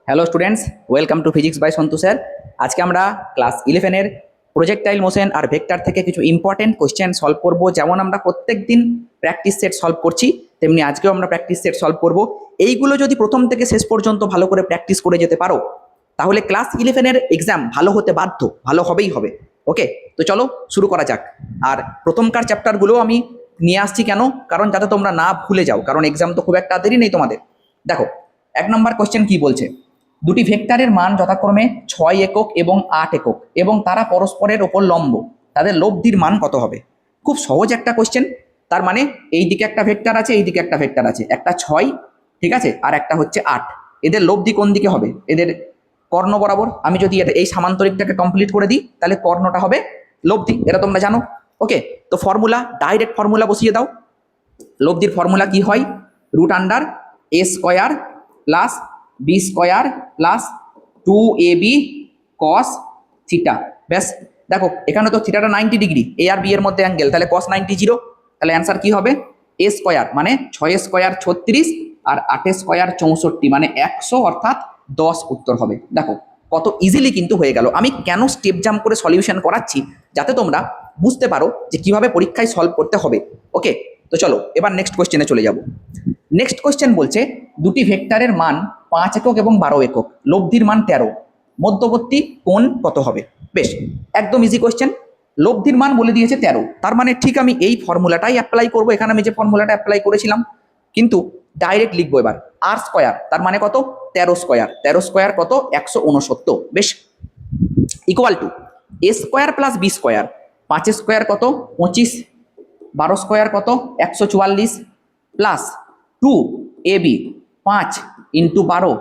Hello students, welcome to physics by Santu sir. আজকে আমরা class 11-এর প্রজেক্টাইল মোশন আর ভেক্টর থেকে কিছু ইম্পর্টেন্ট কোশ্চেন সলভ করব। যেমন আমরা প্রত্যেক দিন প্র্যাকটিস সেট সলভ করছি, তেমনি আজকেও আমরা প্র্যাকটিস সেট সলভ করব। এইগুলো যদি প্রথম থেকে শেষ পর্যন্ত ভালো করে প্র্যাকটিস করে যেতে পারো, তাহলে ক্লাস 11-এর এক্সাম ভালো হতে বাধ্য, ভালো হবেই হবে। ওকে, তো চলো শুরু করা যাক। আর প্রথমকার চ্যাপ্টারগুলো আমি নিয়ে আসছি কেন, কারণ যাতে তোমরা না ভুলে যাও, কারণ এক্সাম তো খুব একটা দেরি নেই তোমাদের। দেখো, 1 নম্বর কোশ্চেন কি বলছে, দুটি ভেক্টরের মান যথাক্রমে 6 একক এবং 8 একক এবং তারা পরস্পরের ওপর লম্ব, তাদের লব্ধির মান কত হবে? খুব সহজ একটা কোশ্চেন। তার মানে এই দিকে একটা ভেক্টর আছে, এই দিকে একটা ভেক্টর আছে, একটা 6, ঠিক আছে, আর একটা হচ্ছে 8। এদের লব্ধি কোন দিকে হবে? এদের কর্ণ বরাবর। আমি যদি এটা এই সামান্তরিকটাকে কমপ্লিট করে দিই, তাহলে কর্ণটা হবে লব্ধি, এটা তোমরা জানো। ওকে, তো ফর্মুলা, ডাইরেক্ট ফর্মুলা বসিয়ে দাও। লব্ধির ফর্মুলা কি হয়? √a² plus b² plus 2ab cos theta. ব্যাস, দেখো এখানে তো থিটাটা 90 ডিগ্রি, এ আর বি এর মধ্যে অ্যাঙ্গেল, তাহলে cos 90 0। তাহলে অ্যান্সার কি হবে? a² মানে 6² 36 আর 8² 64 মানে 100, অর্থাৎ 10 উত্তর হবে। দেখো কত ইজিলি কিন্তু হয়ে গেল। আমি কেন স্টেপ জাম্প করে সলিউশন করাচ্ছি, যাতে তোমরা বুঝতে পারো যে কিভাবে পরীক্ষায় সলভ করতে হবে। ওকে, তো চলো এবার নেক্সট কোশ্চেনে চলে যাব। নেক্সট কোশ্চেন বলছে, দুটি ভেক্টরের মান 5 একক এবং 12 একক, লব্ধির মান 13, মধ্যবর্তী কোণ কত হবে? বেশ, একদম ইজি কোশ্চেন। লব্ধির মান বলে দিয়েছে 13, তার মানে ঠিক আমি এই ফর্মুলাটাই অ্যাপ্লাই করব। এখানে আমি যে ফর্মুলাটা অ্যাপ্লাই করেছিলাম, কিন্তু ডাইরেক্ট লিখবো এবার r², তার মানে কত? 13²। 13² কত? 169। বেশ, equal to a² plus b², 5² কত? 25, 12² কত? 144 plus 2ab 5 into 12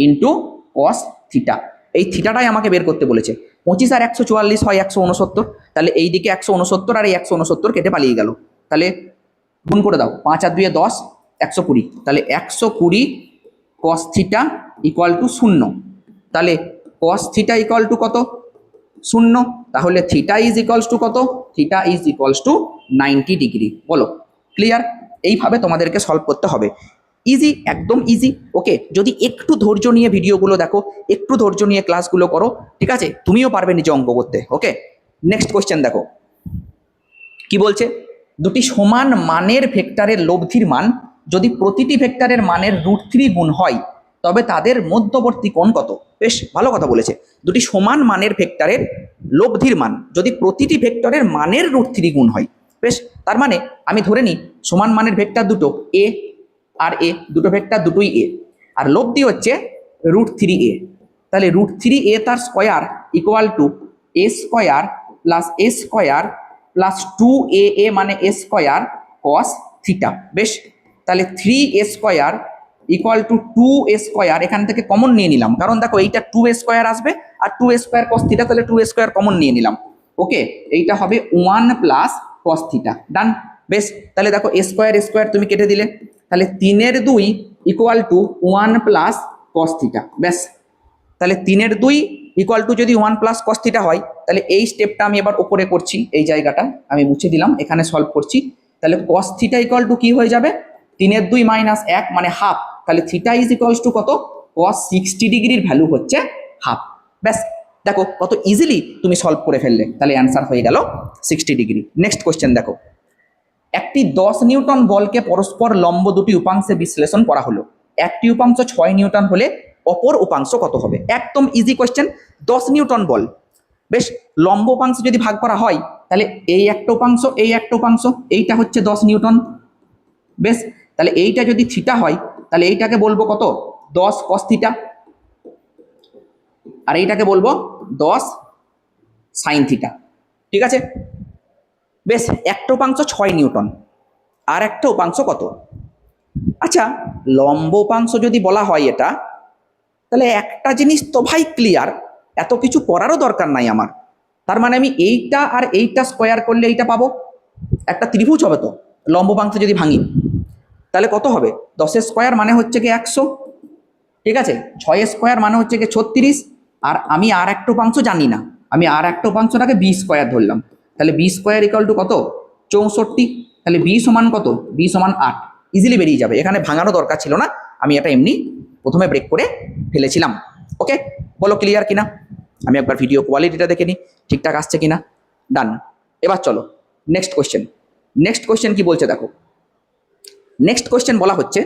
into cos theta. এই থিটাটাই আমাকে বের করতে বলেছে। 25 আর 144 হয় 169, তাহলে এই দিকে 169 আর এই 169 কেটে পালিয়ে গেল। তাহলে গুণ করে দাও, 5 আর 2 10, 120, তাহলে 120 cos থিটা ইকুয়াল টু 0। তাহলে cos থিটা ইকুয়াল টু কত? 0। তাহলে থিটা ইজ ইকুয়ালস টু কত? Theta is equals two 90 degree. বলো, ক্লিয়ার? এইভাবে তোমাদেরকে সলভ করতে হবে। ইজি, একদম ইজি। ওকে, যদি একটু ধৈর্য নিয়ে ভিডিওগুলো দেখো, একটু ধৈর্য নিয়ে ক্লাসগুলো করো, ঠিক আছে, তুমিও পারবে নিজে অঙ্ক করতে। ওকে, নেক্সট কোশ্চেন দেখো কি বলছে, দুটি সমান মানের ভেক্টরের লব্ধির মান যদি প্রতিটি ভেক্টরের মানের √3 গুণ হয়, তবে তাদের মধ্যবর্তী কোণ কত? বেশ ভালো কথা বলেছে। দুটি সমান মানের ভেক্টরের লব্ধির মান যদি প্রতিটি ভেক্টরের মানের √3 গুণ হয়। বেশ, তার মানে আমি ধরে নিই সমান মানের ভেক্টর দুটো এ আর এ, দুটো ভেক্টর দুটোই এ, আর লব্ধি হচ্ছে √3a। তাহলে √3a তার square equal two a² plus a² plus 2aa মানে a² cos থিটা। বেশ, তাহলে 3a² ইকুয়াল টু 2a², এখান থেকে কমন নিয়ে নিলাম, কারণ দেখো এইটা 2a² আসবে আর 2a² cos থিটা, তাহলে 2a² কমন নিয়ে নিলাম। ওকে, এইটা হবে 1 প্লাস cos থিটা। ডান। বেশ, তাহলে দেখো a² তুমি কেটে দিলে, তাহলে 3/2 equal to 1 plus cos theta. ব্যাস, তাহলে 3/2 ইকুয়াল টু যদি 1 প্লাস cos থিটা হয়, তাহলে এই স্টেপটা আমি এবার উপরে করছি, এই জায়গাটা আমি মুছে দিলাম, এখানে সলভ করছি। তাহলে cos থিটা ইকুয়াল টু কি হয়ে যাবে? 3/2 মাইনাস 1 মানে হাফ, তাহলে থিটা ইজ ইকুয়ালস টু কত? cos 60 ডিগ্রির ভ্যালু হচ্ছে হাফ। ব্যাস, দেখো কত ইজিলি তুমি সলভ করে ফেললে, তাহলে অ্যান্সার হয়ে গেল 60 ডিগ্রি। নেক্সট কোশ্চেন দেখো, একটি 10 নিউটন বলকে পরস্পর লম্ব দুটি উপাংশে বিশ্লেষণ করা হলো, একটি উপাংশ 6 নিউটন হলে অপর উপাংশ কত হবে? একদম ইজি কোশ্চেন। 10 নিউটন বল, বেশ, লম্ব উপাংশ যদি ভাগ করা হয়, তাহলে এই একটা উপাংশ, এই একটা উপাংশ, এইটা হচ্ছে 10 নিউটন। বেশ, তাহলে এইটা যদি থিটা হয়, তাহলে এইটাকে বলবো কত? 10 cos থিটা, আর এইটাকে বলবো 10 sin থিটা। ঠিক আছে, বেশ, একটা উপাংশ 6 নিউটন, আর একটা উপাংশ কত? আচ্ছা, লম্ব উপাংশ যদি বলা হয় এটা, তাহলে একটা জিনিস তো ভাই ক্লিয়ার, এত কিছু করারও দরকার নাই আমার। তার মানে আমি এইটা আর এইটা স্কোয়ার করলে এইটা পাবো, একটা ত্রিভুজ হবে তো লম্ব উপাংশ যদি ভাঙি। তাহলে কত হবে? 10² মানে হচ্ছে কি 100, ঠিক আছে, 6² মানে হচ্ছে কি 36, আর আমি আর একটা উপাংশ জানি না, আমি আর একটা উপাংশটাকে b² ধরলাম, তাহলে b² ইকুয়াল টু কত? 64। তাহলে b সমান কত? b সমান 8। ইজিলি বেরিয়ে যাবে, এখানে ভাঙানো দরকার ছিল না, আমি এটা এমনি প্রথমে ব্রেক করে ফেলেছিলাম। ওকে, বলো ক্লিয়ার কিনা? আমি একবার ভিডিও কোয়ালিটিটা দেখে নিই ঠিকঠাক আসছে কিনা। ডান। এবার চলো নেক্সট কোয়েশ্চেন। নেক্সট কোয়েশ্চেন কি বলছে দেখো। নেক্সট কোয়েশ্চেন বলা হচ্ছে,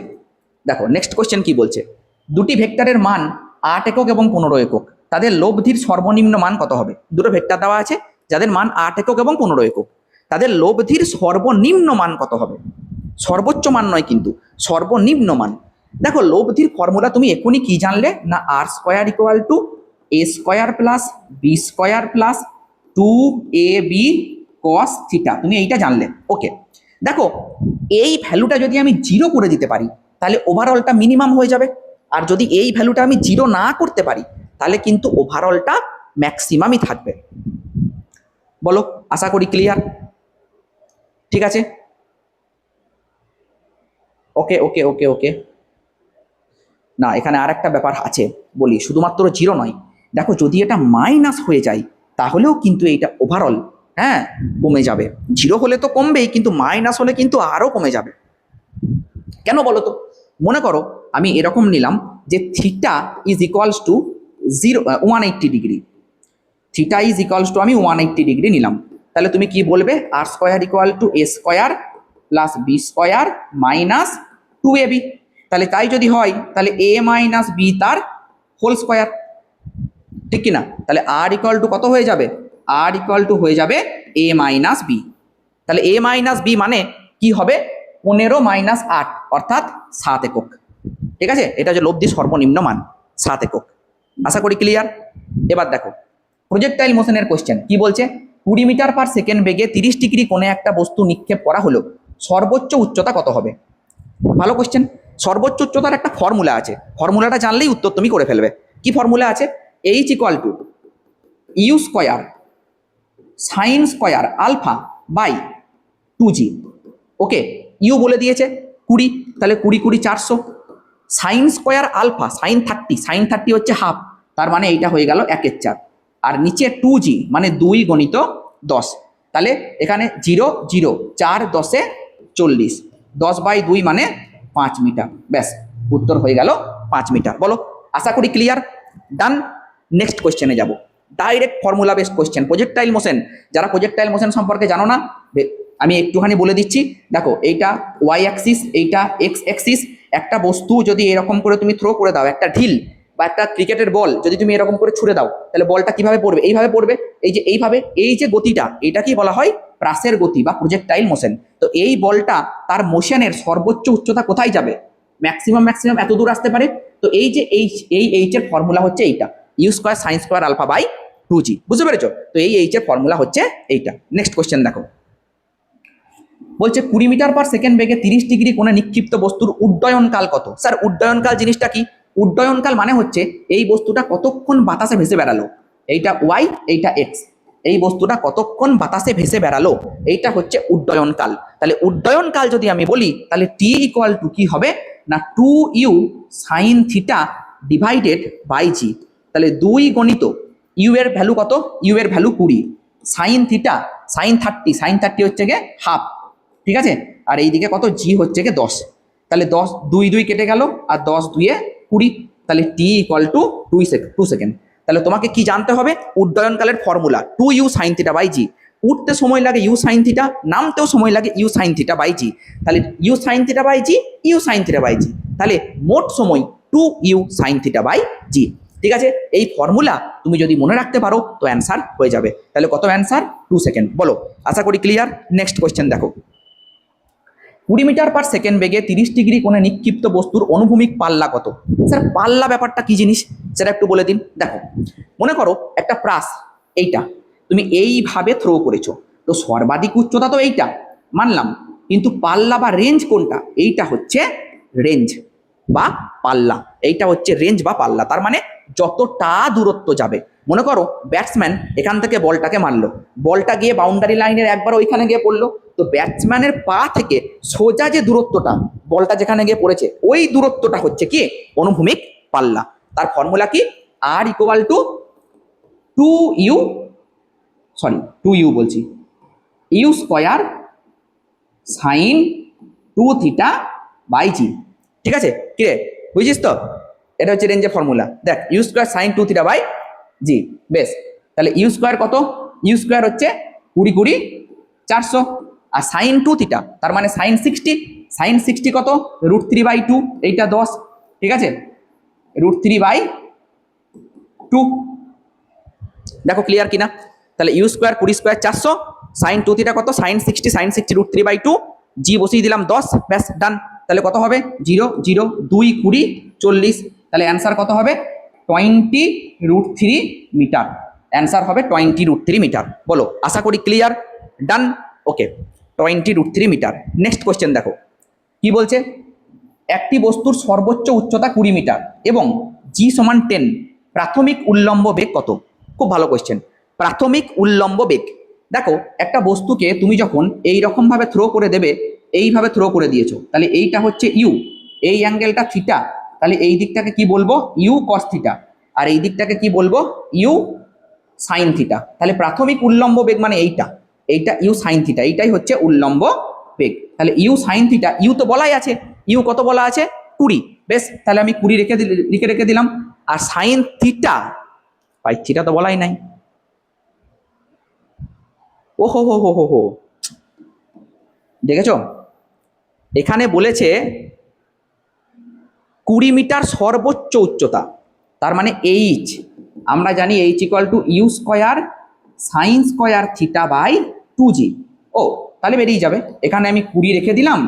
দেখো নেক্সট কোয়েশ্চেন কি বলছে, দুটি ভেক্টরের মান 8 একক এবং 15 একক, তাদের লব্ধির সর্বনিম্ন মান কত হবে? দুটো ভেক্টর দেওয়া আছে যাদের মান 8 একক এবং 15 একক, তাদের লব্ধির সর্বনিম্ন মান কত হবে? সর্বোচ্চ মান নয় কিন্তু, সর্বনিম্ন মান। দেখো লব্ধির ফর্মুলা তুমি এখনই কি জানলে না, R square equal to A square plus B square plus 2ab cos theta, তুমি এইটা জানলে। ওকে, দেখো এই ভ্যালুটা যদি আমি 0 করে দিতে পারি তাহলে ওভারঅলটা মিনিমাম হয়ে যাবে, আর যদি এই ভ্যালুটা আমি 0 না করতে পারি তাহলে কিন্তু ওভারঅলটা ম্যাক্সিমামই থাকবে। বলো, আশা করি ক্লিয়ার। ঠিক আছে, ওকে ওকে ওকে ওকে। না, এখানে আর একটা ব্যাপার আছে বলি, শুধুমাত্র 0 নয়, দেখো যদি এটা মাইনাস হয়ে যায় তাহলেও কিন্তু এইটা ওভারঅল হ্যাঁ কমে যাবে। 0 হলে তো কমবেই, কিন্তু মাইনাস হলে কিন্তু আরও কমে যাবে। কেন বলো তো? মনে করো আমি এরকম নিলাম যে theta is equals to 180 degree, theta is equals to আমি 180 ডিগ্রি নিলাম, তাহলে তুমি কি বলবে? R square equal to A square plus B square minus 2ab। তাহলে তাই যদি হয় তাহলে এ মাইনাস বি তার হোল স্কোয়ার, ঠিক কিনা? তাহলে আর ইকুয়াল টু কত হয়ে যাবে? আর ইকুয়াল টু হয়ে যাবে এ মাইনাস বি। তাহলে এ মাইনাস বি মানে কি হবে? 15 মাইনাস 8 অর্থাৎ 7 একক। ঠিক আছে, এটা হচ্ছে লব্ধি সর্বনিম্ন মান 7 একক। আশা করি ক্লিয়ার। এবার দেখো প্রজেক্টাইল মোশনের কোশ্চেন কি বলছে, 20 মিটার পার সেকেন্ড বেগে 30 ডিগ্রি কোণে একটা বস্তু নিক্ষেপ করা হলো, সর্বোচ্চ উচ্চতা কত হবে? ভালো কোশ্চেন। সর্বোচ্চ উচ্চতার একটা ফর্মুলা আছে, ফর্মুলাটা জানলেই উত্তর তুমি করে ফেলবে। কি ফর্মুলা আছে? H equal to you square sine square alpha by 2g। Okay, u বলে দিয়েছে 20, তাহলে 20 20 400, sine square alpha sine 30, sine 30 হচ্ছে হাফ, তার মানে এইটা হয়ে গেল 1/4, আর নিচে 2g মানে 2 গণিত 10, তাহলে এখানে 0 0 4 10 40, 10/2 মানে 5 মিটার। ব্যাস, উত্তর হয়ে গেল 5 মিটার। বলো, আশা করি ক্লিয়ার। ডান। নেক্সট কোয়েশ্চেনে যাব, direct formula based question, projectile motion. যারা প্রজেক্টাইল মোশন সম্পর্কে জানো না আমি একটুখানি বলে দিচ্ছি। দেখো এইটা ওয়াই অ্যাক্সিস, এইটা এক্স অ্যাক্সিস। একটা বস্তু যদি এরকম করে তুমি থ্রো করে দাও, একটা ঢিল বা একটা ক্রিকেটের বল যদি তুমি এরকম করে ছুড়ে দাও, তাহলে বলটা কিভাবে পড়বে? এইভাবে পড়বে, এই যে এইভাবে। এই যে গতিটা, এটাকেই বলা হয় প্রাসের গতি বা প্রজেক্টাইল মোশন। তো এই বলটা তার মোশনের সর্বোচ্চ উচ্চতা কোথায় যাবে? ম্যাক্সিমাম এত দূর আসতে পারে। তো এই যে এইচ এর ফর্মুলা হচ্ছে এইটা, u square sine square alpha by 2g। বুঝতে পেরেছো? তো এই এইচ এর ফর্মুলা হচ্ছে এইটা। নেক্সট কোয়েশ্চেন দেখো, বলছে 20 মিটার পার সেকেন্ড বেগে 30 ডিগ্রি কোণে নিক্ষিপ্ত বস্তুর উড্ডয়নকাল কত? স্যার উড্ডয়নকাল জিনিসটা কি? উড্ডয়নকাল মানে হচ্ছে এই বস্তুটা কতক্ষণ বাতাসে ভেসে বেড়ালো, এইটা ওয়াই এইটা এক্স, এই বস্তুটা কতক্ষণ বাতাসে ভেসে বেড়ালো, এইটা হচ্ছে উড্ডয়নকাল। তাহলে উড্ডয়নকাল যদি আমি বলি তাহলে টি ইকুয়াল টু কি হবে না 2u sine theta divided by G. তাহলে 2 গণিত ইউ এর ভ্যালু কত? ইউ এর value 20, sine theta sine 30, sine 30 হচ্ছে গিয়ে হাফ, ঠিক আছে, আর এইদিকে কত? জি হচ্ছে গিয়ে 10। তাহলে 10 2 2 কেটে গেল, আর 10 2 এ 20, তাহলে টি ইকুয়াল টু 2 সেকেন্ড। তাহলে তোমাকে কি জানতে হবে? উড্ডয়নকালের formula 2u sine theta by G. উঠতে সময় লাগে ইউ সাইন থিটা, নামতেও সময় লাগে U sine theta by G. তাহলে you sine theta by G, U sine theta by G, তাহলে মোট সময় 2u sine theta by G. ঠিক আছে, এই ফর্মুলা তুমি যদি মনে রাখতে পারো তো অ্যান্সার হয়ে যাবে। তাহলে কত অ্যান্সার? 2 সেকেন্ড। বলো, আশা করি ক্লিয়ার। নেক্সট কোয়েশ্চেন দেখো, 20 মিটার পার সেকেন্ড বেগে 30 ডিগ্রি কোণে নিক্ষিপ্ত বস্তুর অনুভূমিক পাল্লা কত? স্যার পাল্লা ব্যাপারটা কি জিনিস সেটা একটু বলে দিন। দেখো মনে করো একটা প্রাস, এইটা তুমি এইভাবে থ্রো করেছো, তো সর্বাধিক উচ্চতা তো এইটা মানলাম, কিন্তু পাল্লা বা রেঞ্জ কোনটা? এইটা হচ্ছে রেঞ্জ বা পাল্লা, এইটা হচ্ছে রেঞ্জ বা পাল্লা। তার মানে যতটা দূরত্ব যাবে। মনে করো ব্যাটসম্যান এখান থেকে বলটাকে মারলো, বলটা গিয়ে বাউন্ডারি লাইনের একবার ওইখানে গিয়ে পড়লো, তো ব্যাটসম্যানের পা থেকে সোজা যে দূরত্বটা বলটা যেখানে গিয়ে পড়েছে ওই দূরত্বটা হচ্ছে কি অনুভূমিক পাল্লা। তার ফর্মুলা কি? R equal two 2u sorry 2u বলছি U square sine 2 theta by G. ঠিক আছে, কি রে বুঝিস তো? এটা হচ্ছে রেঞ্জের ফর্মুলা। দেখ U square sine 2 theta by G. বেশ, তাহলে ইউ স্কোয়ার কত? ইউ স্কোয়ার হচ্ছে 20 20 400, আর সাইন 2 থিটা তার মানে সাইন 60। সাইন 60 কত? √3/2, এইটা 10, ঠিক আছে, √3/2। দেখো ক্লিয়ার কিনা? তাহলে you square 20 square 400, sine 2 theta কত? সাইন 60, সাইন 60 √3/2, জি বসিয়ে দিলাম 10, ব্যাস ডান। তাহলে কত হবে? 0 0 2 20 40, তাহলে অ্যান্সার কত হবে? 20√3 মিটার। অ্যান্সার হবে 20√3 মিটার। বলো, আশা করি ক্লিয়ার। ডান, ওকে, 20√3 মিটার। নেক্সট কোয়েশ্চেন দেখো কি বলছে। একটি বস্তুর সর্বোচ্চ উচ্চতা 20 মিটার এবং জি সমান 10, প্রাথমিক উল্লম্ব বেগ কত? খুব ভালো কোয়েশ্চেন। প্রাথমিক উল্লম্ব বেগ, দেখো একটা বস্তুকে তুমি যখন এই রকম ভাবে থ্রো করে দেবে, এইভাবে থ্রো করে দিয়েছো, তাহলে এইটা হচ্ছে ইউ, এই অ্যাঙ্গেলটা থিটা, তাহলে এই দিকটাকে কি বলবো? ইউ কস থিটা, আর এই দিকটাকে কি বলবো? U sine theta. তাহলে প্রাথমিক উল্লম্ব বেগ মানে এইটা, এইটা ইউ সাইন থিটা, এইটাই হচ্ছে উল্লম্ব বেগ। তাহলে ইউ সাইন থিটা, ইউ তো বলাই আছে, ইউ কত বলা আছে? 20। বেশ, তাহলে আমি 20 রেখে দিলাম। আর সাইন থিটা, ভাই থিটা তো বলাই নাই। ও হো হো হো হো হো, দেখেছো এখানে বলেছে 20 মিটার সর্বোচ্চ উচ্চতা, তার মানে এইচ, আমরা জানি H equal to you square sine square theta by 2g। ও তাহলে বেরিয়ে যাবে, এখানে আমি 20 রেখে দিলাম,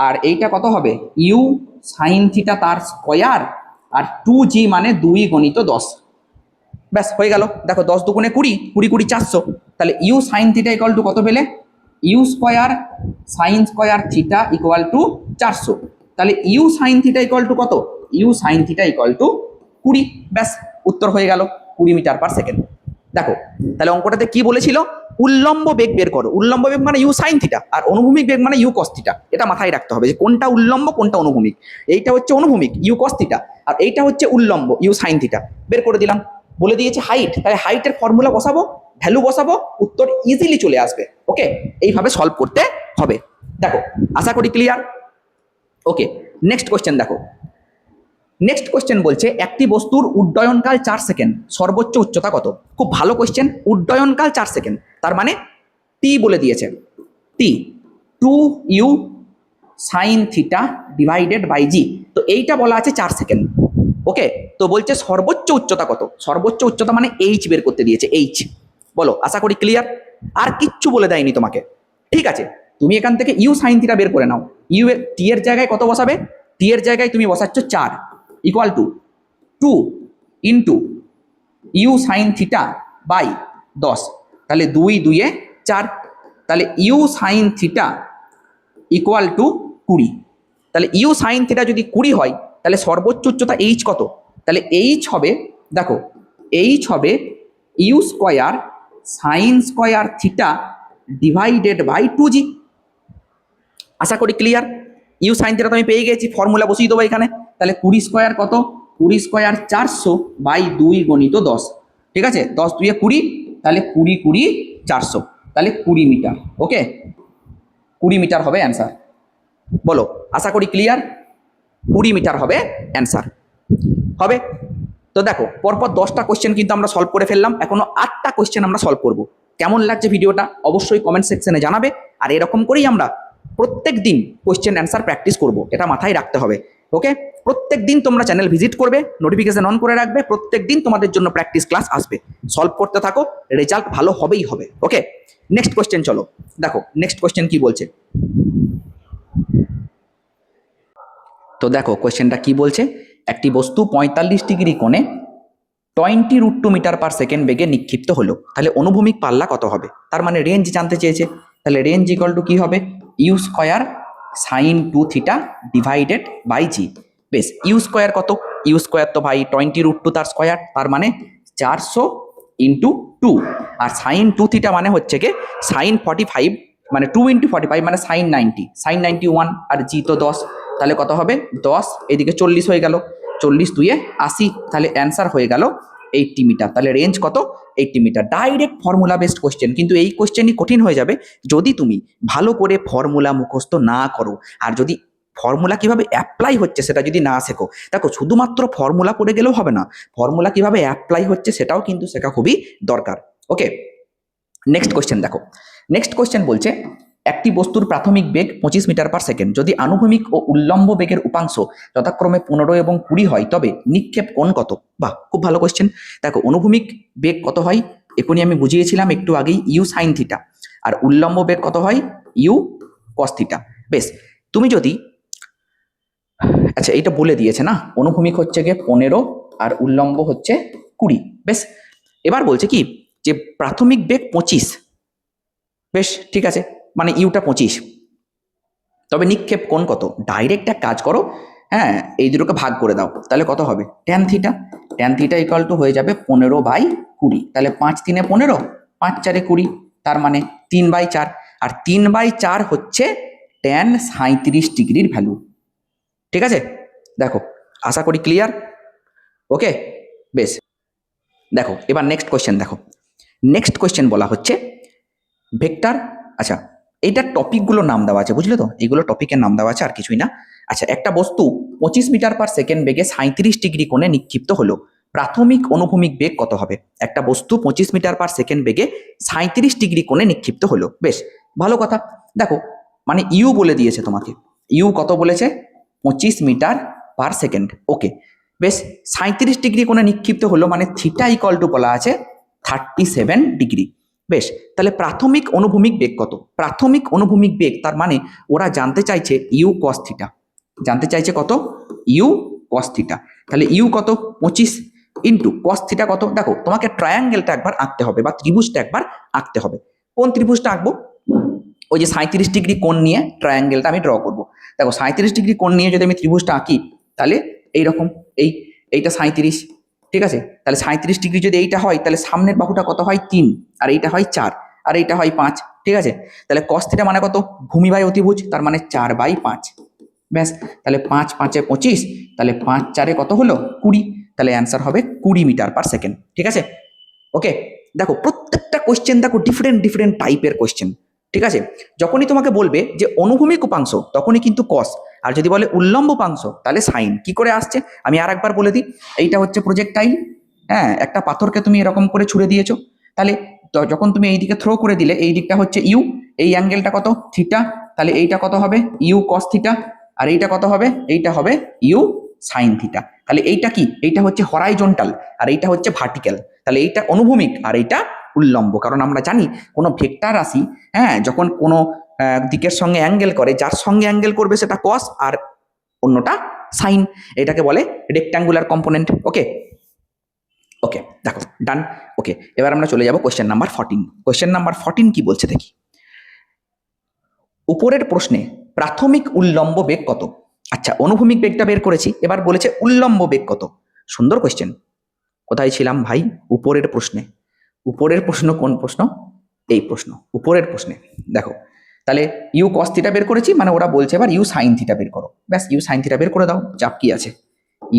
আর এইটা কত হবে? ইউ সাইন থিটা তার স্কোয়ার, আর 2g মানে 2 গুণিত 10। ব্যাস হয়ে গেল। দেখো 10 দুগুণে 20, 20 20 400, তাহলে you sine theta equal to কত পেলে? U square sine square theta equal to 400। তাহলে you sine theta equal to কত? U sine theta equal to 20। ব্যাস উত্তর হয়ে গেল 20 মিটার পার সেকেন্ড। দেখো তাহলে অঙ্কটাতে কি বলেছিল? উল্লম্ব বেগ বের করো। উল্লম্ব বেগ মানে ইউ সাইন থিটা, আর অনুভূমিক বেগ মানে ইউ কস থিটা। এটা মাথায় রাখতে হবে যে কোনটা উল্লম্ব কোনটা অনুভূমিক। এইটা হচ্ছে অনুভূমিক ইউ কস থিটা, আর এইটা হচ্ছে উল্লম্ব ইউ সাইন থিটা। বের করে দিলাম। বলে দিয়েছে হাইট, তাহলে হাইটের ফর্মুলা বসাবো, ভ্যালু বসাবো, উত্তর ইজিলি চলে আসবে। ওকে, এইভাবে সলভ করতে হবে। দেখো আশা করি ক্লিয়ার। ওকে, নেক্সট কোয়েশ্চেন দেখো। নেক্সট কোয়েশ্চেন বলছে একটি বস্তুর উড্ডয়নকাল 4 সেকেন্ড, সর্বোচ্চ উচ্চতা কত? খুব ভালো কোয়েশ্চেন। উড্ডয়নকাল 4 সেকেন্ড, তার মানে টি বলে দিয়েছে, T 2u sine theta divided by G. তো এইটা বলা আছে 4 সেকেন্ড। ওকে, তো বলছে সর্বোচ্চ উচ্চতা কত? সর্বোচ্চ উচ্চতা মানে এইচ বের করতে দিয়েছে, এইচ। বলো, আশা করি ক্লিয়ার। আর কিচ্ছু বলে দেয়নি তোমাকে, ঠিক আছে। তুমি এখান থেকে ইউ সাইন থিটা বের করে নাও। ইউ এর টি এর জায়গায় কত বসাবে? টি এর জায়গায় তুমি বসাচ্ছ 4 equal to 2 into u sine theta by 10, তাহলে 2 2 এ 4, তাহলে you sine theta equal to 20। তাহলে ইউ সাইন থিটা যদি 20 হয়, তাহলে সর্বোচ্চ উচ্চতা এইচ কত? তাহলে এইচ হবে, দেখো এইচ হবে you square sine square theta divided by 2g। আশা করি ক্লিয়ার। ইউ সাইন থিটা তো আমি পেয়ে গেছি, ফর্মুলা বসিয়ে দেবো এখানে। তাহলে 20 স্কোয়ার কত? 20 স্কোয়ার 400 বাই 2 গুণিত 10, ঠিক আছে, 10 2 এ 20, তাহলে 20 20 400, তাহলে 20 মিটার। ওকে, 20 মিটার হবে অ্যান্সার। বলো, আশা করি ক্লিয়ার। 20 মিটার হবে অ্যান্সার। হবে তো দেখো পরপর 10টা কোয়েশ্চেন কিন্তু আমরা সলভ করে ফেললাম, এখনো 8টা কোয়েশ্চেন আমরা সলভ করব। কেমন লাগছে ভিডিওটা অবশ্যই কমেন্ট সেকশনে জানাবে। আর এরকম করেই আমরা প্রত্যেক দিন কোয়েশ্চেন অ্যান্সার প্র্যাকটিস করব, এটা মাথায় রাখতে হবে। ওকে, প্রত্যেক দিন তোমরা চ্যানেল ভিজিট করবে, নোটিফিকেশন অন করে রাখবে, প্রত্যেক দিন তোমাদের জন্য প্র্যাকটিস ক্লাস আসবে। সলভ করতে থাকো, রেজাল্ট ভালো হবেই হবে। ওকে, নেক্সট কোয়েশ্চেন চলো দেখো। নেক্সট কোয়েশ্চেন কি বলছে, তো দেখো কোয়েশ্চেনটা কি বলছে। একটি বস্তু 45 ডিগ্রি কোণে 20√2 মিটার পার সেকেন্ড বেগে নিক্ষিপ্ত হলো, তাহলে অনুভূমিক পাল্লা কত হবে? তার মানে রেঞ্জ জানতে চেয়েছে। তাহলে রেঞ্জ ইকুয়াল টু কি হবে? You square sine 2 theta divided by G. বেশ, ইউ স্কোয়ার কত? ইউ স্কোয়ার তো ভাই 20√2 তার স্কোয়ার, তার মানে 400 ইন্টু 2, আর সাইন 2 থিটা মানে হচ্ছে কি সাইন 45, মানে 2 ইন্টু 45 মানে সাইন 90, সাইন 91, আর জি তো 10, তাহলে কত হবে? 10, এদিকে 40 হয়ে গেল, 40 2 এ 80, তাহলে অ্যান্সার হয়ে গেল 80 মিটার। তাহলে রেঞ্জ কত? 80 metre. Direct formula based question, কিন্তু এই কোয়েশ্চেনই কঠিন হয়ে যাবে যদি তুমি ভালো করে ফর্মুলা মুখস্থ না করো। আর যদি ফর্মুলা কিভাবে অ্যাপ্লাই হচ্ছে সেটা যদি না শেখো, দেখো শুধুমাত্র ফর্মুলা পড়ে গেলেও হবে না, ফর্মুলা কিভাবে অ্যাপ্লাই হচ্ছে সেটাও কিন্তু শেখা খুবই দরকার। ওকে, নেক্সট কোয়েশ্চেন দেখো। নেক্সট কোয়েশ্চেন বলছে একটি বস্তুর প্রাথমিক বেগ 25 মিটার পার সেকেন্ড, যদি আনুভূমিক ও উল্লম্ব বেগের উপাংশ যথাক্রমে 15 এবং 20 হয় তবে নিক্ষেপ কোণ কত? বাহ, খুব ভালো কোয়েশ্চেন। দেখো অনুভূমিক বেগ কত হয় এখনই আমি বুঝিয়েছিলাম একটু আগেই, ইউ সাইন থিটা, আর উল্লম্ব বেগ কত হয়? U cos theta. বেশ, তুমি যদি আচ্ছা এইটা বলে দিয়েছে না, অনুভূমিক হচ্ছে গিয়ে 15 আর উল্লম্ব হচ্ছে 20। বেশ, এবার বলছে কি যে প্রাথমিক বেগ 25, বেশ ঠিক আছে, মানে ইউটা 25, তবে নিক্ষেপ কোণ কত? ডাইরেক্ট এক কাজ করো, হ্যাঁ এই দুটোকে ভাগ করে দাও, তাহলে কত হবে? Tan theta. Tan theta equal two হয়ে যাবে 15/20, তাহলে 5 3 15, 5 4 20, তার মানে 3/4, আর 3/4 হচ্ছে ট্যান 37 ডিগ্রির ভ্যালু। ঠিক আছে, দেখো আশা করি ক্লিয়ার। ওকে, বেশ, দেখো এবার নেক্সট কোয়েশ্চেন দেখো। নেক্সট কোয়েশ্চেন বলা হচ্ছে ভেক্টর, আচ্ছা এইটার টপিকগুলো নাম দেওয়া আছে, বুঝলে তো, এইগুলো টপিকের নাম দেওয়া আছে আর কিছুই না। আচ্ছা, একটা বস্তু 25 মিটার পার সেকেন্ড বেগে 37 ডিগ্রি কোণে নিক্ষিপ্ত হলো, প্রাথমিক অনুভূমিক বেগ কত হবে? একটা বস্তু 25 মিটার পার সেকেন্ড বেগে 37 ডিগ্রি কোণে নিক্ষিপ্ত হলো, বেশ ভালো কথা। দেখো মানে ইউ বলে দিয়েছে তোমাকে, ইউ কত বলেছে? 25 মিটার পার সেকেন্ড। ওকে, বেশ, 37 ডিগ্রি কোণে নিক্ষিপ্ত হলো, মানে থিটা ইকুয়াল টু বলা আছে 37 ডিগ্রি। বেশ, তাহলে প্রাথমিক অনুভূমিক বেগ কত? প্রাথমিক অনুভূমিক বেগ, তার মানে ওরা জানতে চাইছে ইউ কস থিটা, জানতে চাইছে কত? U cos theta. তাহলে ইউ কত? 25 ইন্টু কস থিটা কত? দেখো তোমাকে ট্রায়াঙ্গেলটা একবার আঁকতে হবে বা ত্রিভুজটা একবার আঁকতে হবে। কোন ত্রিভুজটা আঁকবো? ওই যে 37 ডিগ্রি কোণ নিয়ে ট্রায়াঙ্গেলটা আমি ড্র করব। দেখো 37 ডিগ্রি কোণ নিয়ে যদি আমি ত্রিভুজটা আঁকি, তাহলে এইরকম, এইটা 37, ঠিক আছে, তাহলে 37 ডিগ্রি যদি এইটা হয়, তাহলে সামনের বাহুটা কত হয়? 3, আর এইটা হয় 4, আর এইটা হয় 5, ঠিক আছে, তাহলে cos থিটা মানে কত? ভূমি বাই অতিভুজ, তার মানে 4/5। ব্যাস, তাহলে 5 5 25, তাহলে 5 4 কত হলো? 20, তাহলে অ্যান্সার হবে 20 মিটার পার সেকেন্ড। ঠিক আছে, ওকে, দেখো প্রত্যেকটা কোয়েশ্চেন দেখো ডিফারেন্ট ডিফারেন্ট টাইপের কোয়েশ্চেন। ঠিক আছে, যখনই তোমাকে বলবে যে অনুভূমিক উপাংশ তখনই কিন্তু কস, আর যদি বলে উল্লম্ব উপাংশ তাহলে সাইন। কি করে আসছে আমি আর একবার বলে দিই। এইটা হচ্ছে প্রজেক্টাইল, হ্যাঁ একটা পাথরকে তুমি এরকম করে ছুড়ে দিয়েছো, তাহলে যখন তুমি এই দিকে থ্রো করে দিলে এই দিকটা হচ্ছে ইউ, এই অ্যাঙ্গেলটা কত? থিটা, তাহলে এইটা কত হবে? ইউ কস থিটা, আর এইটা কত হবে? এইটা হবে ইউ সাইন থিটা। তাহলে এইটা কি? এইটা হচ্ছে হরাইজন্টাল আর এইটা হচ্ছে ভার্টিক্যাল, তাহলে এইটা অনুভূমিক আর এইটা উল্লম্ব। কারণ আমরা জানি কোনো ভেক্টর রাশি, হ্যাঁ যখন কোনো দিকের সঙ্গে অ্যাঙ্গেল করে, যার সঙ্গে অ্যাঙ্গেল করবে সেটা কস আর অন্যটা সাইন, এটাকে বলে রেক্ট্যাঙ্গুলার কম্পোনেন্ট। ওকে, ওকে দেখো ডান। ওকে, এবার আমরা চলে যাব কোয়েশ্চেন নাম্বার 14। কোয়েশ্চেন নাম্বার 14 কি বলছে দেখি। উপরের প্রশ্নে প্রাথমিক উল্লম্ব বেগ কত? আচ্ছা, অনুভূমিক বেগটা বের করেছি, এবার বলেছে উল্লম্ব বেগ কত। সুন্দর কোয়েশ্চেন। কোথায় ছিলাম ভাই? উপরের প্রশ্নে। উপরের প্রশ্ন কোন প্রশ্ন? এই প্রশ্ন, উপরের প্রশ্নে। দেখো তাহলে ইউ কস থিটা বের করেছি, মানে ওরা বলছে এবার ইউ সাইন থিটা বের করো। ব্যাস, ইউ সাইন থিটা বের করে দাও, চাপ কি আছে?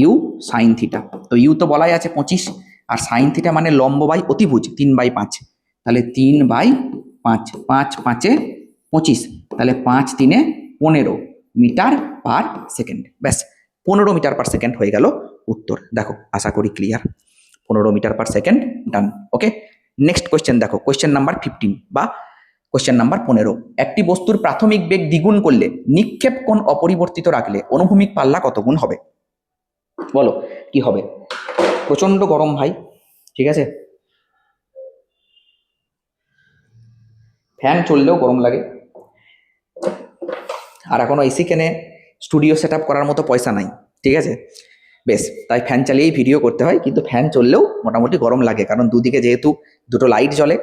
ইউ সাইন থিটা, তো ইউ তো বলাই আছে 25, আর সাইন থিটা মানে লম্ব বাই অতিভুজ 3/5, তাহলে 3/5, 5 5 25, তাহলে 5 3 15 মিটার পার সেকেন্ড। ব্যাস, 15 মিটার পার সেকেন্ড হয়ে গেল উত্তর। দেখো আশা করি ক্লিয়ার, 15 মিটার পার সেকেন্ড, ডান। ওকে, নেক্সট কোয়েশ্চেন দেখো, কোয়েশ্চেন নাম্বার 15 বা কোয়েশ্চেন নাম্বার 15। একটি বস্তুর প্রাথমিক বেগ দ্বিগুণ করলে নিক্ষেপ কোণ অপরিবর্তিত রাখলে অনুভূমিক পাল্লা কত গুণ হবে? বলো কি হবে? প্রচন্ড গরম ভাই, ঠিক আছে, ফ্যান চললেও গরম লাগে, আর এখনো এসি কেনে স্টুডিও সেট আপ করার মতো পয়সা নাই, ঠিক আছে, বেশ তাই ফ্যান চালিয়েই ভিডিও করতে হয়, কিন্তু ফ্যান চললেও মোটামুটি গরম লাগে, কারণ দুদিকে যেহেতু দুটো লাইট জ্বলে।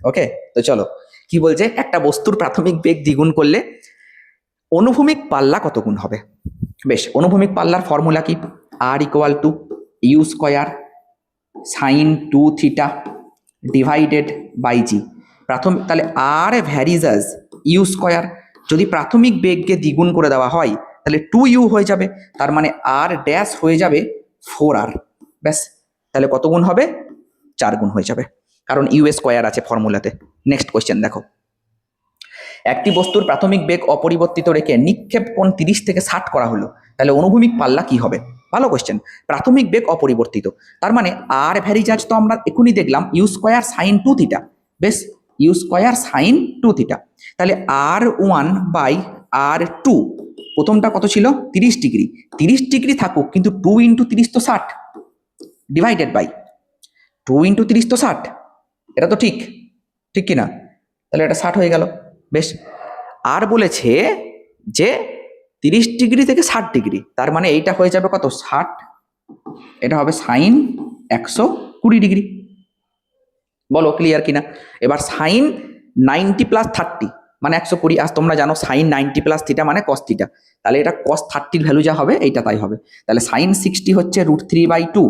ওকে, তো চলো কি বলছে, একটা বস্তুর প্রাথমিক বেগ দ্বিগুণ করলে অনুভূমিক পাল্লা কত গুণ হবে? বেশ, অনুভূমিক পাল্লার ফর্মুলা কি? R equal to you square sine 2 theta divided by G. প্রাথমিক, তাহলে আর ভ্যারিজাস ইউ স্কোয়ার, যদি প্রাথমিক বেগকে দ্বিগুণ করে দেওয়া হয় তাহলে 2u হয়ে যাবে, তার মানে আর ড্যাশ হয়ে যাবে 4r। ব্যাস, তাহলে কত গুণ হবে? 4 গুণ হয়ে যাবে, কারণ ইউ স্কোয়ার আছে ফর্মুলাতে। নেক্সট কোয়েশ্চেন দেখো, একটি বস্তুর প্রাথমিক বেগ অপরিবর্তিত রেখে নিক্ষেপ কোণ 30 থেকে 60 করা হলো, তাহলে অনুভূমিক পাল্লা কি হবে? ভালো কোশ্চেন। প্রাথমিক বেগ অপরিবর্তিত, তার মানে আর ভ্যারিজাজ তো আমরা এখনই দেখলাম ইউ স্কোয়ার সাইন 2 থিটা। বেশ, ইউ স্কোয়ার সাইন 2 থিটা, তাহলে r1/r2 প্রথমটা কত ছিল? 30 ডিগ্রি। 30 ডিগ্রি থাকুক, কিন্তু 2 × 30 তো 60, ডিভাইডেড বাই 2 × 30 তো 60। এটা তো ঠিক, ঠিক কি না? তাহলে এটা 60 হয়ে গেল। বেশ, আর বলেছে যে 30 ডিগ্রি থেকে 60 ডিগ্রি, তার মানে এইটা হয়ে যাবে কত? 60, এটা হবে সাইন 120 ডিগ্রি। বলো ক্লিয়ার কিনা? এবার সাইন 90 + 30 মানে 120। আজ তোমরা জানো সাইন 90 + থিটা মানে কস থিটা, তাহলে এটা কস 30 ভ্যালু যা হবে এইটা তাই হবে। তাহলে সাইন 60 হচ্ছে √3/2,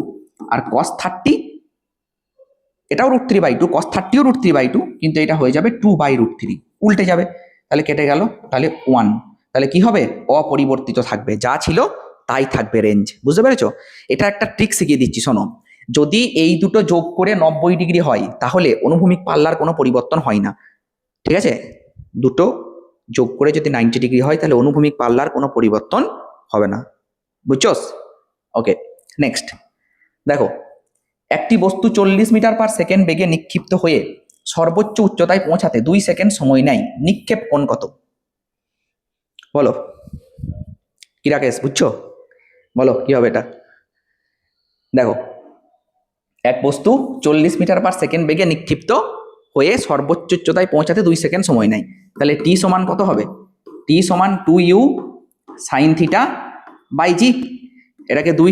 আর কস 30 এটাও √3/2, কস 30ও √3/2, কিন্তু এটা হয়ে যাবে 2/√3, উল্টে যাবে, তাহলে কেটে গেল, তাহলে 1। তাহলে কি হবে? অপরিবর্তিত থাকবে, যা ছিল তাই থাকবে রেঞ্জ। বুঝতে পেরেছো? এটা একটা ট্রিক শিখিয়ে দিচ্ছি, শোনো। যদি এই দুটো যোগ করে 90 ডিগ্রি হয়, তাহলে অনুভূমিক পাল্লার কোনো পরিবর্তন হয় না। ঠিক আছে, দুটো যোগ করে যদি 90 ডিগ্রি হয়, তাহলে অনুভূমিক পাল্লার কোনো পরিবর্তন হবে না। বুঝছস? ওকে, নেক্সট দেখো, একটি বস্তু 40 মিটার/সেকেন্ড বেগে নিক্ষিপ্ত হয়ে সর্বোচ্চ উচ্চতায় পৌঁছাতে 2 সেকেন্ড সময় নেয়, নিক্ষেপ কোণ কত? বলো কি রাকেশ, বুঝছো? বলো কি হবে এটা? দেখো, এক বস্তু 40 মিটার/সেকেন্ড বেগে নিক্ষিপ্ত হয়ে সর্বোচ্চ উচ্চতায় পৌঁছাতে 2 সেকেন্ড সময় নেয়, তাহলে টি সমান কত হবে? টি সমান 2u সাইন থিটা বাই জি। এটাকে 2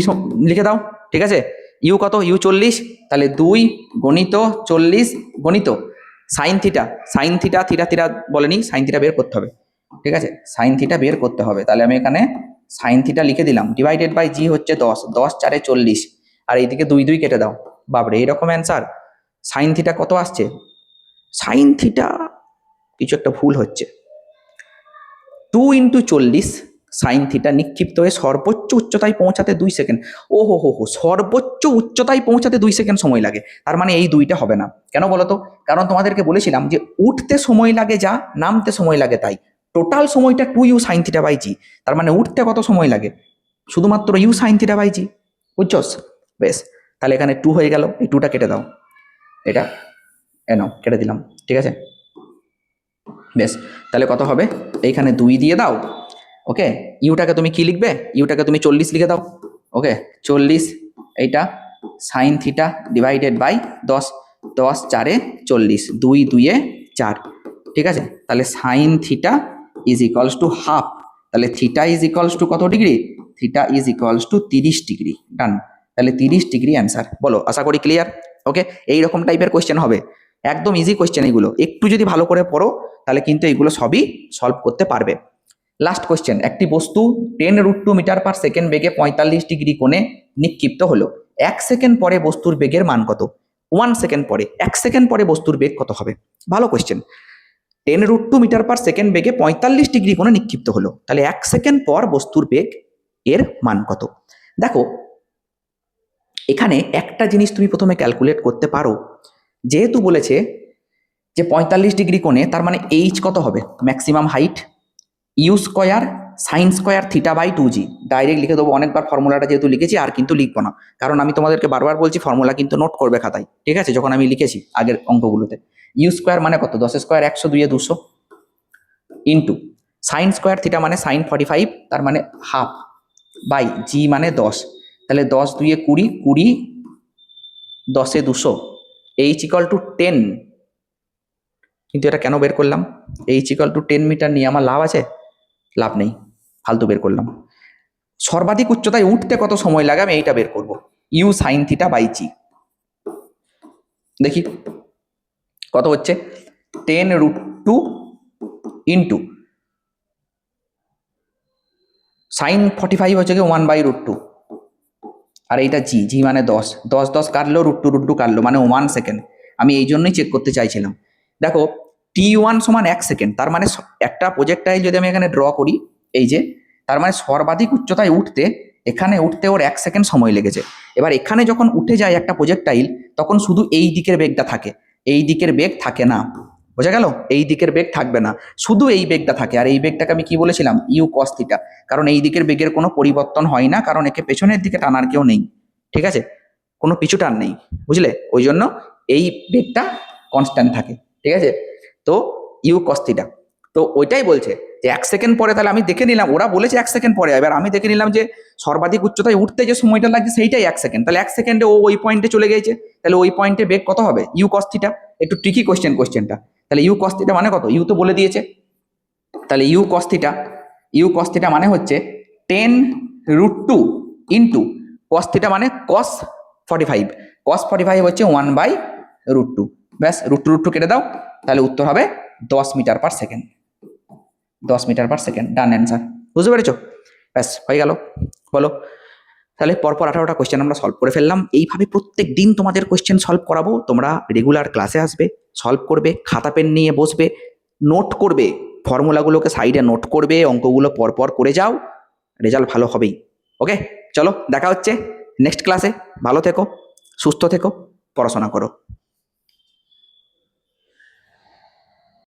লিখে দাও, ঠিক আছে? ইউ কত? ইউ 40, তাহলে 2 গণিত 40 গণিত sign theta. Sine theta, theta theta বলেনি, সাইন থিটা বের করতে হবে, ঠিক আছে? সাইন থিটা বের করতে হবে, তাহলে আমি এখানে সাইন থিটা লিখে দিলাম, ডিভাইডেড বাই জি হচ্ছে 10, 10 × 4 = 40, আর এইদিকে 2 2 কেটে দাও। বাবরে, এইরকম অ্যান্সার। সাইন থিটা কত আসছে? সাইন থিটা কিছু একটা ভুল হচ্ছে। 2 × 40 সাইন থিটা নিক্ষিপ্ত হয়ে সর্বোচ্চ উচ্চতায় পৌঁছাতে 2 সেকেন্ড। ও হো হো হো, সর্বোচ্চ উচ্চতায় পৌঁছাতে 2 সেকেন্ড সময় লাগে, তার মানে এই দুইটা হবে না। কেন বলো তো? কারণ তোমাদেরকে বলেছিলাম যে উঠতে সময় লাগে যা, নামতে সময় লাগে তাই। টোটাল সময়টা 2u সাইন থিটা বাই জি, তার মানে উঠতে কত সময় লাগে? শুধুমাত্র ইউ সাইন থিটা বাই জি। বুঝছস? বেশ, তাহলে এখানে 2 হয়ে গেল, এই 2টা কেটে দাও, এটা নাও কেটে দিলাম, ঠিক আছে? বেশ, তাহলে কত হবে? এইখানে 2 দিয়ে দাও। ওকে, ইউটাকে তুমি কি লিখবে? ইউটাকে তুমি 40 লিখে দাও। ওকে, 40, এইটা সাইন থিটা ডিভাইডেড বাই 10, 10 × 4 = 40, 2 2 এ 4, ঠিক আছে? তাহলে sine theta is equals to half, তাহলে থিটা ইজ ইকুয়ালস টু কত degree? Theta is equals to 30 degree. Done, তাহলে 30 ডিগ্রি অ্যান্সার। বলো, আশা করি ক্লিয়ার। ওকে, এইরকম টাইপের কোয়েশ্চেন হবে, একদম ইজি কোয়েশ্চেন এগুলো, একটু যদি ভালো করে পড়ো তাহলে কিন্তু এগুলো সবই সলভ করতে পারবে। লাস্ট কোয়েশ্চেন, একটি বস্তু 10√2 মিটার/সেকেন্ড বেগে 45 ডিগ্রি কোণে নিক্ষিপ্ত হলো, 1 সেকেন্ড পরে বস্তুর বেগের মান কত? 1 সেকেন্ড পরে, 1 সেকেন্ড পরে বস্তুর বেগ কত হবে? ভালো কোয়েশ্চেন। 10√2 মিটার/সেকেন্ড বেগে 45 ডিগ্রি কোণে নিক্ষিপ্ত হলো, তাহলে 1 সেকেন্ড পর বস্তুর বেগ এর মান কত? দেখো, এখানে একটা জিনিস তুমি প্রথমে ক্যালকুলেট করতে পারো, যেহেতু বলেছে যে 45 ডিগ্রি কোণে, তার মানে এইচ কত হবে? Maximum height, u square sine square theta by 2g। Direct লিখে দেবো, অনেকবার ফর্মুলাটা যেহেতু লিখেছি আর কিন্তু লিখবো না, কারণ আমি তোমাদেরকে বারবার বলছি ফর্মুলা কিন্তু নোট করবে খাতায়, ঠিক আছে? যখন আমি লিখেছি আগের অঙ্কগুলোতে, ইউ স্কোয়ার মানে কত? 10 স্কোয়ার 100, 2 এ 200, ইন্টু সাইন স্কোয়ার থিটা মানে সাইন 45, তার মানে হাফ, বাই জি মানে 10, তাহলে 10 2 এ 20, 20 10 এ 200, এইচ ইকুয়াল টু 10। কিন্তু এটা কেন বের করলাম? এইচ ইকুয়াল টু 10 মিটার নিয়ে আমার লাভ আছে? লাভ নেই, ফালতু বের করলাম। সর্বাধিক উচ্চতায় উঠতে কত সময় লাগে আমি এইটা বের করব, ইউ সাইন থিটা বাই জি। দেখি কত হচ্ছে, 10√2 ইন্টু সাইন 45 হচ্ছে কি 1/√2, আর এইটা জি, জি মানে 10, 10 10 কাটলো, √2 কাটলো, মানে 1 সেকেন্ড। আমি এই জন্যই চেক করতে চাইছিলাম। দেখো, t1 সমান 1 সেকেন্ড, তার মানে একটা প্রজেক্টাইল যদি আমি এখানে ড্র করি, এই যে, তার মানে সর্বাধিক উচ্চতায় উঠতে, এখানে উঠতে ওর 1 সেকেন্ড সময় লেগেছে। এবার এখানে যখন উঠে যায় একটা প্রজেক্টাইল, তখন শুধু এই দিকের বেগটা থাকে, এই দিকের বেগ থাকে না। বোঝা গেল? এই দিকের বেগ থাকবে না, শুধু এই বেগটা থাকে। আর এই বেগটাকে আমি কি বলেছিলাম? U cos theta. কারণ এই দিকের বেগের কোনো পরিবর্তন হয় না, কারণ একে পেছনের দিকে টানার কেউ নেই, ঠিক আছে? কোনো পিছু টান নেই, বুঝলে? ওই জন্য এই বেগটা কনস্ট্যান্ট থাকে, ঠিক আছে? তো ইউ কস থিটা। তো ওইটাই বলছে যে 1 সেকেন্ড পরে, তাহলে আমি দেখে নিলাম, ওরা বলেছে 1 সেকেন্ড পরে, এবার আমি দেখে নিলাম যে সর্বাধিক উচ্চতায় উঠতে যে সময়টা লাগছে সেইটাই 1 সেকেন্ড। তাহলে 1 সেকেন্ডে ও ওই পয়েন্টে চলে গেছে, তাহলে ওই পয়েন্টে বেগ কত হবে? U cos theta. একটু ট্রিকি কোশ্চেনটা। তাহলে ইউ কস থিটা মানে কত? ইউ তো বলে দিয়েছে। তাহলে ইউ কস থিটা মানে হচ্ছে 10√2 ইন্টু কস থিটা মানে কস 45। কস 45 হচ্ছে 1/√2। ব্যাস, √2 কেটে দাও, তাহলে উত্তর হবে 10 মিটার/সেকেন্ড। 10 মিটার/সেকেন্ড, ডান অ্যান্সার। বুঝতে পেরেছো? ব্যাস, হয়ে গেল। বলো, তাহলে পরপর 18টা কোয়েশ্চেন আমরা সলভ করে ফেললাম। এইভাবে প্রত্যেক দিন তোমাদের কোয়েশ্চেন সলভ করাবো, তোমরা রেগুলার ক্লাসে আসবে, সলভ করবে, খাতা পেন নিয়ে বসবে, নোট করবে, ফর্মুলাগুলোকে সাইডে নোট করবে, অঙ্কগুলো পরপর করে যাও, রেজাল্ট ভালো হবেই। ওকে, চলো দেখা হচ্ছে নেক্সট ক্লাসে। ভালো থেকো, সুস্থ থেকো, পড়াশোনা করো।